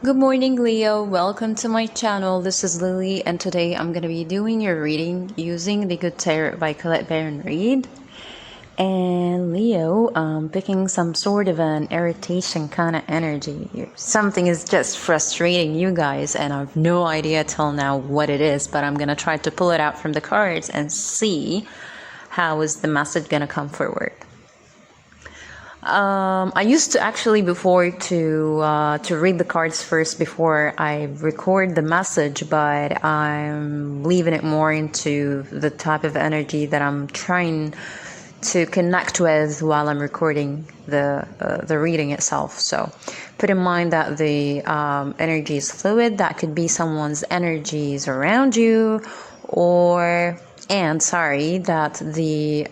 Good morning, Leo. Welcome to my channel. This is Lily, and today I'm going to be doing your reading using the Good Tarot by Colette Baron Reid. And Leo, picking some sort of an irritation kind of energy. Something is just frustrating you guys, and I have no idea till now what it is, but I'm going to try to pull it out from the cards and see how is the message going to come forward. I used to actually before to read the cards first before I record the message, but I'm leaving it more into the type of energy that I'm trying to connect with while I'm recording the reading itself. So put in mind that the energy is fluid. That could be someone's energies around you, that the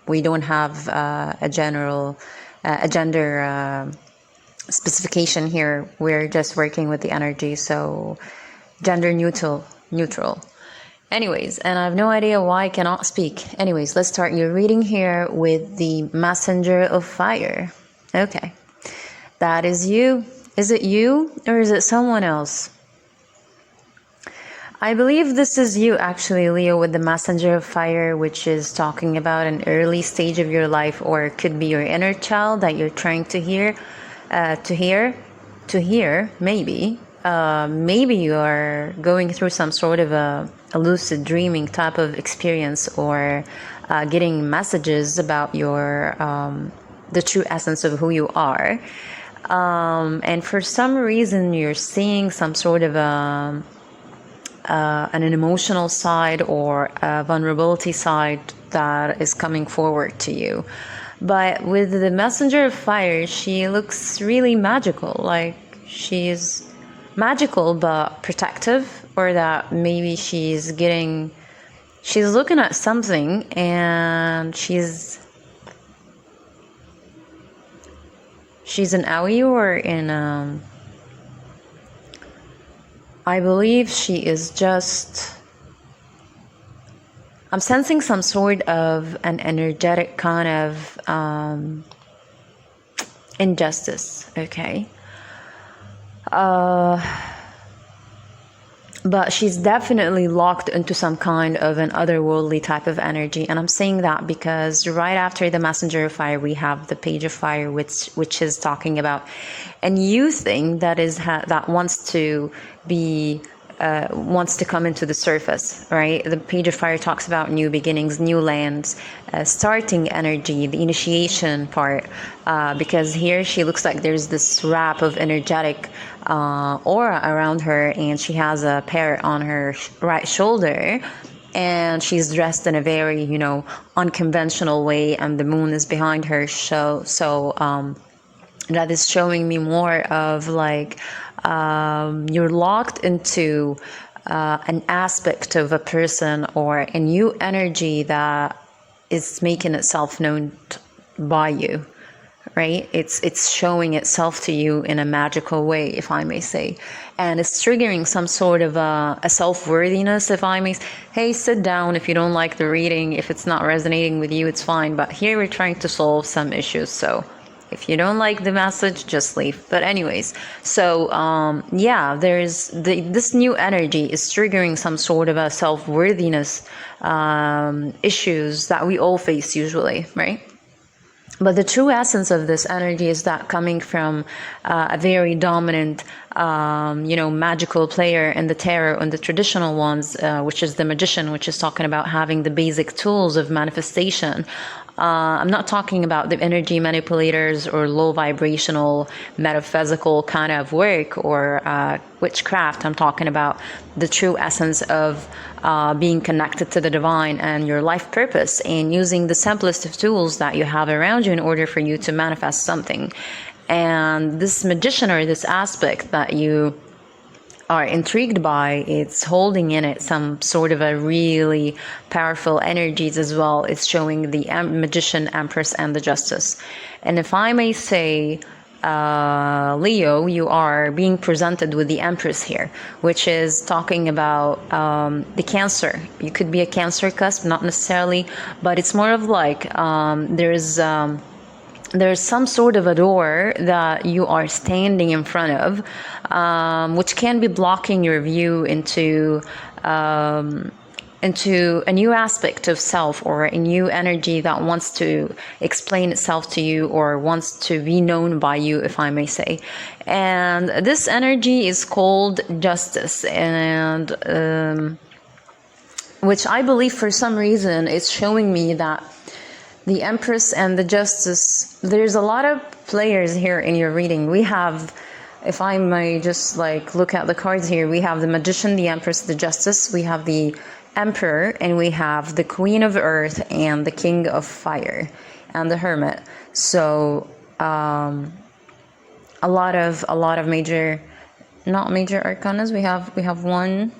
we don't have a general a gender specification here. We're just working with the energy, so gender neutral. Anyways, and I have no idea why I cannot speak. Anyways, let's start your reading here with the Messenger of Fire. Okay, that is you. Is it you or is it someone else? I believe this is you actually, Leo, with the Messenger of Fire, which is talking about an early stage of your life, or it could be your inner child that you're trying to hear, maybe. Maybe you are going through some sort of a lucid dreaming type of experience, or getting messages about your the true essence of who you are. And for some reason, you're seeing some sort of an emotional side or a vulnerability side that is coming forward to you. But with the Messenger of Fire, she looks really magical. Like she's magical but protective, or that maybe she's looking at something and she's in Aoi or in I believe she is just... I'm sensing some sort of an energetic kind of injustice, okay? But she's definitely locked into some kind of an otherworldly type of energy. And I'm saying that because right after the Messenger of Fire, we have the Page of Fire, which is talking about a new thing that is that wants to come into the surface, right? The Page of Fire talks about new beginnings, new lands, starting energy, the initiation part, because here she looks like there's this wrap of energetic aura around her, and she has a parrot on her right shoulder, and she's dressed in a very, unconventional way, and the moon is behind her. That is showing me more of like you're locked into an aspect of a person or a new energy that is making itself known by you, right? It's showing itself to you in a magical way, if I may say, and it's triggering some sort of a self-worthiness, if I may say. Hey, sit down if you don't like the reading. If it's not resonating with you, it's fine, but here we're trying to solve some issues, so if you don't like the message, just leave. But anyways, so there's this new energy is triggering some sort of a self-worthiness issues that we all face usually, right? But the true essence of this energy is that coming from a very dominant, magical player in the tarot and the traditional ones, which is the magician, which is talking about having the basic tools of manifestation. I'm not talking about the energy manipulators or low vibrational metaphysical kind of work or witchcraft. I'm talking about the true essence of being connected to the divine and your life purpose, and using the simplest of tools that you have around you in order for you to manifest something. And this magician, or this aspect that you are intrigued by, it's holding in it some sort of a really powerful energies as well. It's showing the magician, empress, and the justice. And if I may say, Leo, you are being presented with the Empress here, which is talking about the Cancer. You could be a Cancer cusp, not necessarily, but it's more of like there's there's some sort of a door that you are standing in front of, which can be blocking your view into a new aspect of self, or a new energy that wants to explain itself to you, or wants to be known by you, if I may say. And this energy is called justice, and which I believe for some reason is showing me that the Empress and the Justice, there's a lot of players here in your reading. We have, if I may just like look at the cards here, we have the Magician, the Empress, the Justice, we have the Emperor, and we have the Queen of Earth and the King of Fire and the Hermit. So a lot of major, not major arcanas. We have 1,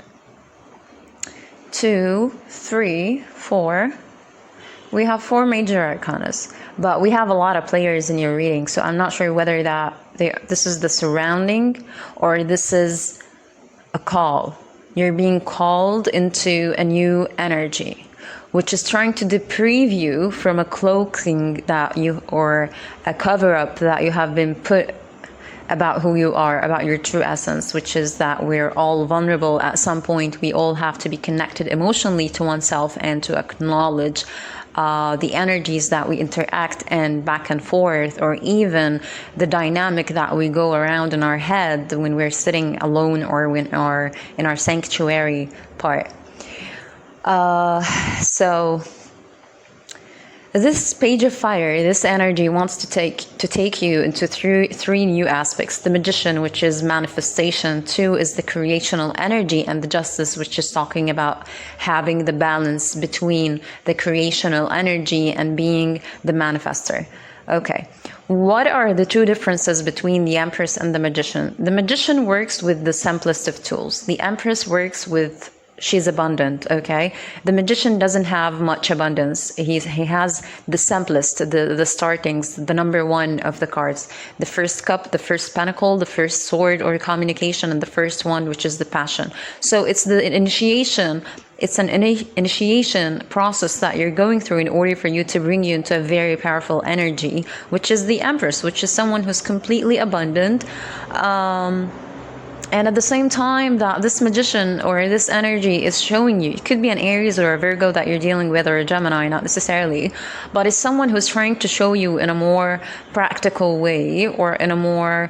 2, 3, 4. We have 4 major arcanas, but we have a lot of players in your reading, so I'm not sure whether this is the surrounding, or this is a call. You're being called into a new energy, which is trying to deprive you from a cloaking that you, or a cover-up that you have been put about who you are, about your true essence, which is that we're all vulnerable at some point. We all have to be connected emotionally to oneself and to acknowledge the energies that we interact and back and forth, or even the dynamic that we go around in our head when we're sitting alone, or when in our sanctuary part. So this Page of Fire, this energy wants to take you into three new aspects. The Magician, which is manifestation. 2 is the creational energy, and the Justice, which is talking about having the balance between the creational energy and being the manifester. Okay, what are the 2 differences between the Empress and the Magician? The Magician works with the simplest of tools. The Empress works with, she's abundant, okay? The Magician doesn't have much abundance. He has the simplest, the startings, the number 1 of the cards. The first cup, the first pentacle, the first sword or communication, and the first one, which is the passion. So it's the initiation. It's an initiation process that you're going through in order for you to bring you into a very powerful energy, which is the Empress, which is someone who's completely abundant. And at the same time that this Magician or this energy is showing you, it could be an Aries or a Virgo that you're dealing with, or a Gemini, not necessarily, but it's someone who's trying to show you in a more practical way, or in a more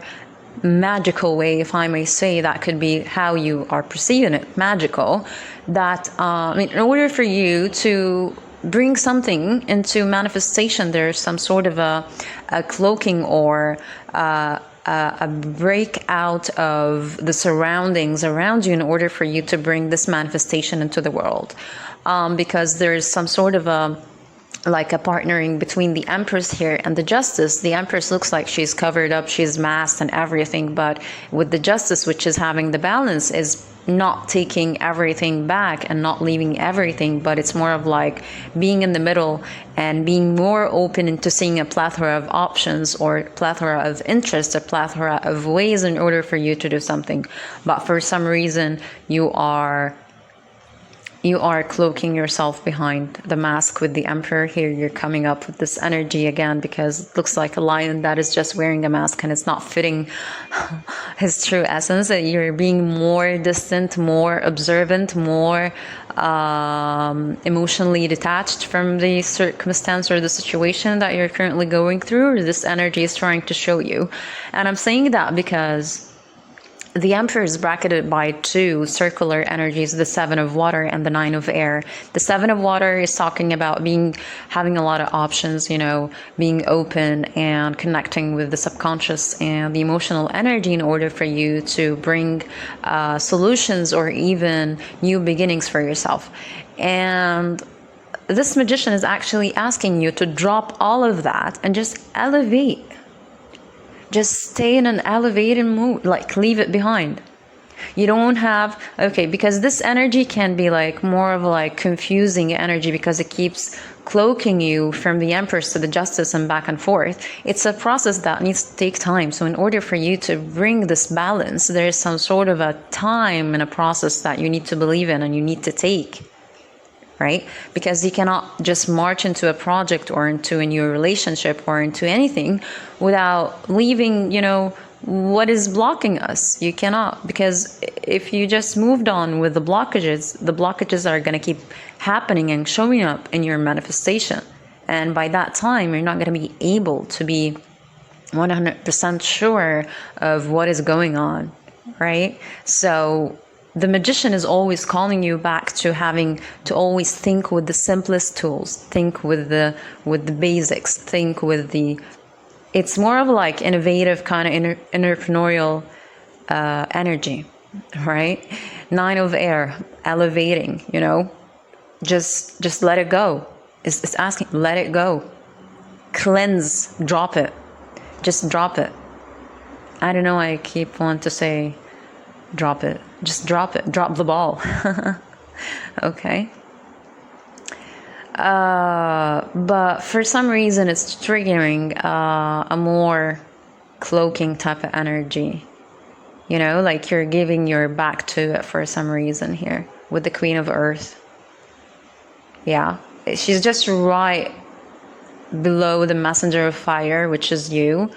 magical way, if I may say. That could be how you are perceiving it, magical, that in order for you to bring something into manifestation, there's some sort of a cloaking, or a breakout of the surroundings around you in order for you to bring this manifestation into the world, because there's some sort of a partnering between the Empress here and the Justice. The Empress looks like she's covered up, she's masked and everything, but with the Justice, which is having the balance, is not taking everything back and not leaving everything, but it's more of like being in the middle and being more open into seeing a plethora of options, or plethora of interests, a plethora of ways in order for you to do something. But for some reason you are cloaking yourself behind the mask with the Emperor here. You're coming up with this energy again, because it looks like a lion that is just wearing a mask and it's not fitting his true essence. You're being more distant, more observant, more emotionally detached from the circumstance or the situation that you're currently going through, or this energy is trying to show you. And I'm saying that because the Emperor is bracketed by 2 circular energies, the 7 of Water and the 9 of Air. The 7 of Water is talking about having a lot of options, being open and connecting with the subconscious and the emotional energy in order for you to bring solutions or even new beginnings for yourself. And this Magician is actually asking you to drop all of that and just elevate. Just stay in an elevated mood, leave it behind. You don't have, because this energy can be more of confusing energy, because it keeps cloaking you from the Empress to the Justice and back and forth. It's a process that needs to take time. So in order for you to bring this balance, there's some sort of a time and a process that you need to believe in and you need to take. right? Because you cannot just march into a project or into a new relationship or into anything without leaving, what is blocking us. You cannot, because if you just moved on with the blockages are going to keep happening and showing up in your manifestation. And by that time, you're not going to be able to be 100% sure of what is going on, right? So the magician is always calling you back to having to always think with the simplest tools, think with the basics, think with the, it's more of like innovative kind of entrepreneurial energy, right? 9 of air, elevating, just let it go. It's asking, let it go, cleanse, drop it, just drop it. I don't know, I keep wanting to say drop it, just drop it, drop the ball. Okay. But for some reason it's triggering a more cloaking type of energy, like you're giving your back to it for some reason here with the Queen of Earth. Yeah, she's just right below the Messenger of Fire, which is you.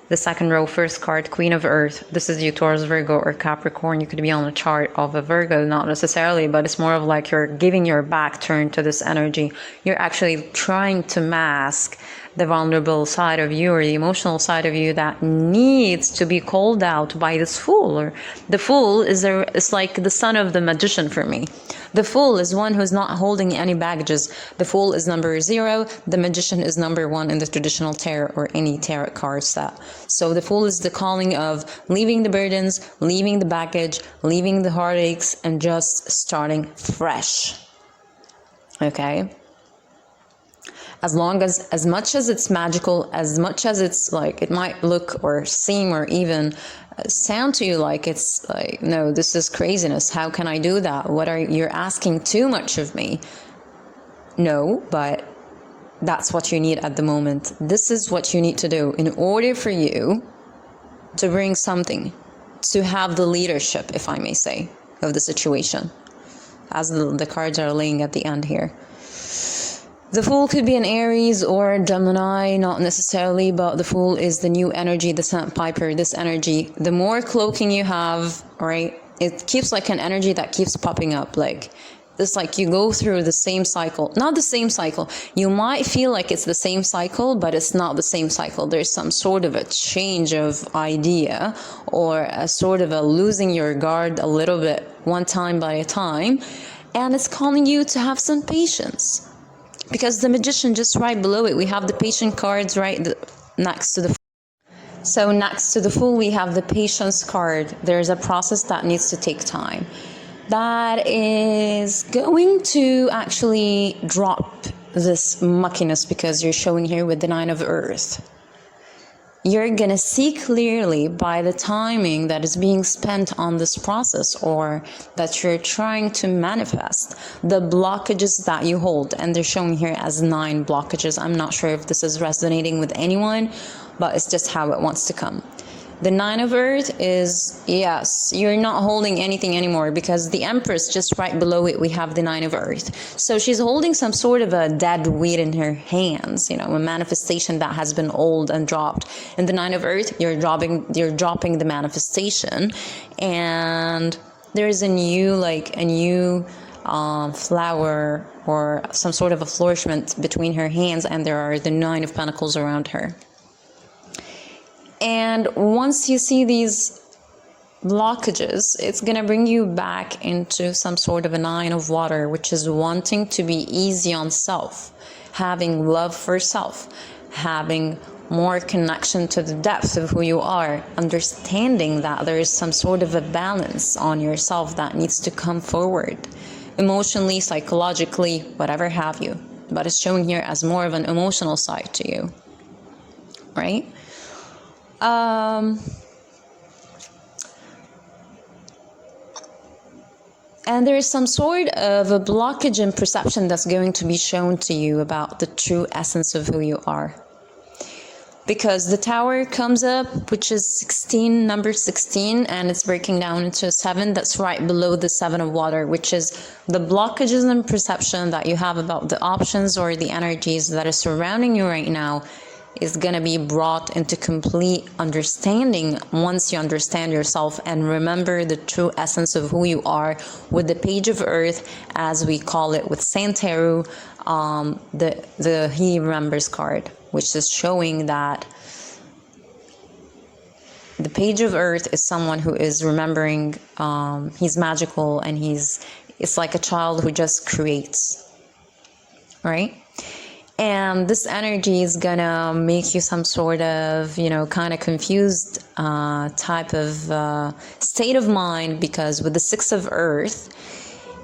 The second row, first card, Queen of Earth. This is you, Taurus, Virgo, or Capricorn. You could be on a chart of a Virgo, not necessarily, but it's more of like you're giving your back turn to this energy. You're actually trying to mask the vulnerable side of you or the emotional side of you that needs to be called out by this Fool. Or the Fool is like the son of the magician for me. The Fool is one who's not holding any baggages. The Fool is number 0. The Magician is number 1 in the traditional tarot or any tarot card set. So the Fool is the calling of leaving the burdens, leaving the baggage, leaving the heartaches, and just starting fresh. Okay? As much as it's magical, as much as it's like it might look or seem or even sound to you like it's like, no, this is craziness. How can I do that? You're asking too much of me. No, but that's what you need at the moment. This is what you need to do in order for you to bring something, to have the leadership, if I may say, of the situation, as the cards are laying at the end here. The Fool could be an Aries or a Gemini, not necessarily, but the Fool is the new energy, the sandpiper, this energy. The more cloaking you have, right, it keeps like an energy that keeps popping up. Like, it's like you go through the same cycle. Not the same cycle. You might feel like it's the same cycle, but it's not the same cycle. There's some sort of a change of idea or a sort of a losing your guard a little bit one time by a time. And it's calling you to have some patience. Because the Magician, just right below it, we have the Patient cards right next to the Fool. So next to the Fool, we have the Patience card. There's a process that needs to take time. That is going to actually drop this muckiness, because you're showing here with the 9 of Earth. You're going to see clearly by the timing that is being spent on this process, or that you're trying to manifest, the blockages that you hold. And they're showing here as 9 blockages. I'm not sure if this is resonating with anyone, but it's just how it wants to come. The 9 of Earth is, yes, you're not holding anything anymore, because the Empress, just right below it, we have the 9 of Earth. So she's holding some sort of a dead weight in her hands, a manifestation that has been old and dropped. In the 9 of Earth, you're dropping the manifestation, and there's a new flower or some sort of a flourishment between her hands, and there are the 9 of Pentacles around her. And once you see these blockages, it's going to bring you back into some sort of a 9 of water, which is wanting to be easy on self, having love for self, having more connection to the depth of who you are, understanding that there is some sort of a balance on yourself that needs to come forward, emotionally, psychologically, whatever have you. But it's showing here as more of an emotional side to you, right? And there is some sort of a blockage in perception that's going to be shown to you about the true essence of who you are. because the tower comes up, which is 16, number 16, and it's breaking down into a 7 that's right below the 7 of water, which is the blockages and perception that you have about the options or the energies that are surrounding you right now is going to be brought into complete understanding once you understand yourself and remember the true essence of who you are with the page of earth, as we call it with Santeru, the he remembers card, which is showing that the page of earth is someone who is remembering. He's magical, and it's like a child who just creates, right? And this energy is gonna make you some sort of, kind of confused type of state of mind, because with the 6 of earth,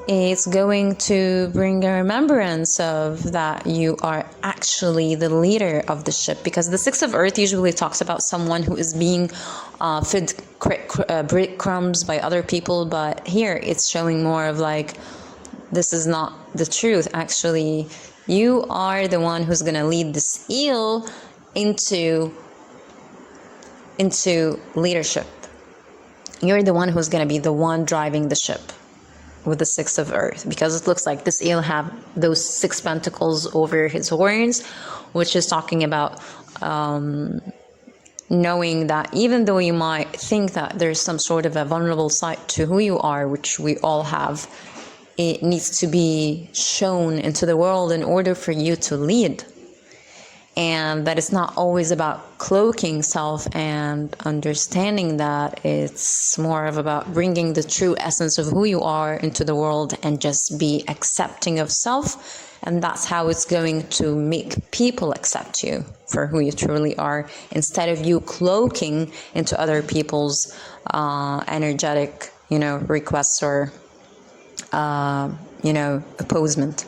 it's going to bring a remembrance of that you are actually the leader of the ship, because the 6 of earth usually talks about someone who is being fed breadcrumbs by other people, but here it's showing more of like, this is not the truth. Actually, you are the one who's going to lead this eel into leadership. You're the one who's going to be the one driving the ship with the 6 of earth, because it looks like this eel have those 6 pentacles over his horns, which is talking about knowing that even though you might think that there's some sort of a vulnerable side to who you are, which we all have, it needs to be shown into the world in order for you to lead. And that it's not always about cloaking self, and understanding that it's more of about bringing the true essence of who you are into the world and just be accepting of self. And that's how it's going to make people accept you for who you truly are, instead of you cloaking into other people's energetic, requests or opposement.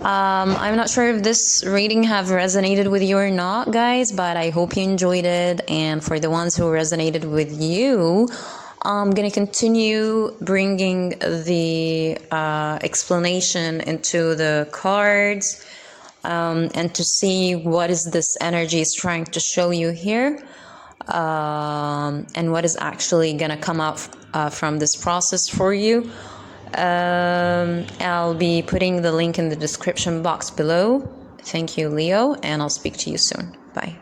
I'm not sure if this reading have resonated with you or not, guys, but I hope you enjoyed it. And for the ones who resonated with you, I'm going to continue bringing the explanation into the cards, and to see what is this energy is trying to show you here, and what is actually going to come up from this process for you. I'll be putting the link in the description box below. Thank you, Leo, and I'll speak to you soon. Bye.